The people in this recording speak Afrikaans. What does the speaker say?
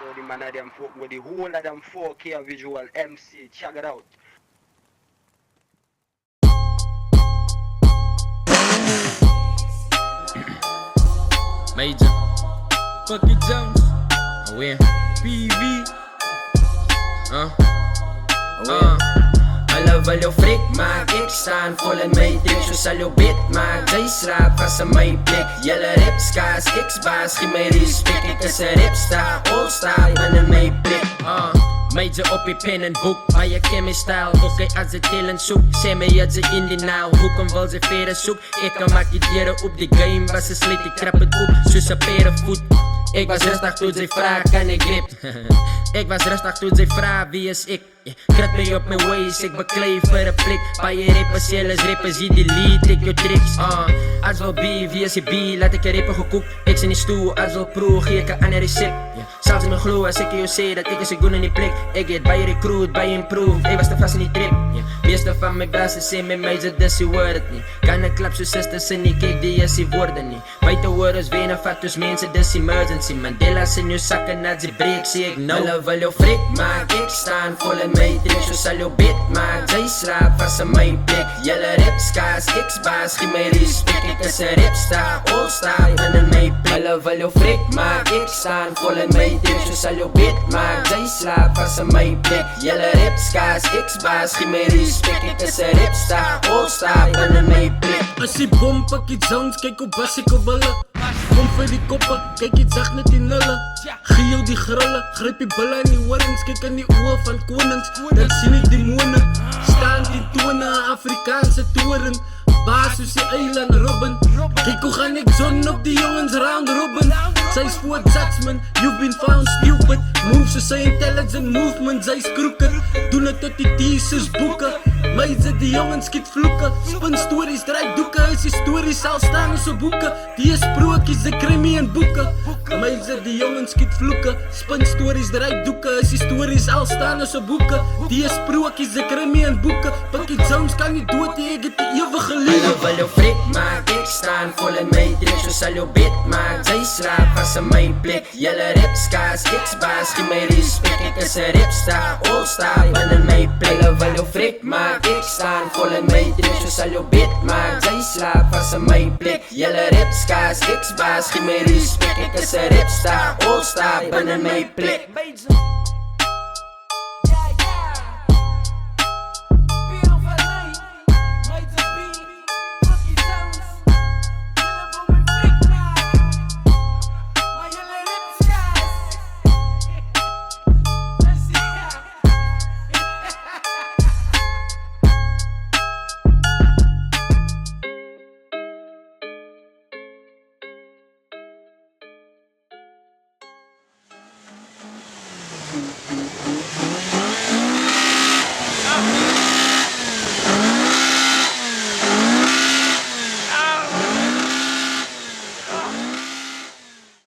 So the man of them folk with the whole of them 4K visual MC, check it out. Major Bucky Jones. Oh yeah. PV. Hulle wil jou freak maak, ek staan vol in my trek. So sal jou bed maak, jy slaap vas in my plek. Julle rapskaas, ek's baas, gee my respect. Ek is 'n rapstar, all-star, ben in my plek. Major op die pen en boek, baie ken my style. Ook as ze telen soek, sê my het ze in die nou. Hoekom wil ze verder soek? Ek kan maak die dere op die game, was ze slit, ik krap het op, soos 'n perevoet. Ik was rustig toen zij vraag, kan ik grip? Ik was rustig toen zij vraag, wie is ik? Krat me op mijn ways, ik beklei voor een plek. Paie rappers, zelfs rappers, die delete ik je tricks. Als wel B, wie is je B? Laat ik je rapper gekoekt. Ik zit in die stoel, als wel pro, geef ik een ander recept. Zelfs in mijn glow, als ik je zeg dat ik is een goede in die plek. Ik get bij je recruit, bij je improve. Ik was te vast in die trip. Meeste van mijn bassen zijn met mij, ze dus je wordt het niet. Kan een klap zo sisters en ik kijk die is die woorden niet. Buiten woorden wenen vat dus mensen, dus emergency. Mandela's in je zakken, als je break, zie ik no. Hulle wil jou freak maak, ik staan vol in my trek. So sal jou bed maak, jy slaap vas in my plek. Julle rapskaas, ek's baas, gee my respect. Ek is 'n rapstar, all-star, ben in my plek. Hulle wil jou freak maak, ek staan vol in my trek. So sal jou bed maak, jy slaap vas in my plek. Julle rapskaas, ek's baas, gee my respect. Ek is 'n rapstar, all-star, ben in my plek. As die bom pakkie Jones, kyk hoe bas ek op hulle. Kom vir die koppe, kyk iets zag net die nulle. Gee jou die grille, gryp die bulle in die horings. Kyk in die oë van konings, dan sien ek demonen. Staan die tone, Afrikaanse toren. Baas soos die eiland Robin. Kyk hoe gaan ek zon op die jongens round Robin. Sy's voor judgment, you've been found stupid. Move soos sy intelligent movement, sy's crooked. Doen het tot die teasers boeken. Meise die jongens skiet vloeken. Spin stories, draai doeken. Is die stories sal staan so boeken. Die is sprookjes, ek kry mee in boeken. Meise die jongens skiet vloeken. Spin stories, draai doeken. Is die stories al staan so boeken. Die is sprookjes, ek kry mee in boeken. Pakkie Jones kan nie dood, ek het die ewige liefde. Hulle wil jou freak maak, ek staan vol in my trek. So sal jou bed maak, jy slaap vas in my plek. Julle rapskaas, ek's baas, gee my respect. Ek is 'n rapstar, all-star, ben in my plek. Hulle wil jou freak maak, ek staan vol in my trek. So sal jou bed maak, jy slaap vas in my plek. Julle rapskaas, ek's baas, gee my respect. Ek is 'n rapstar, all-star, ben in my plek.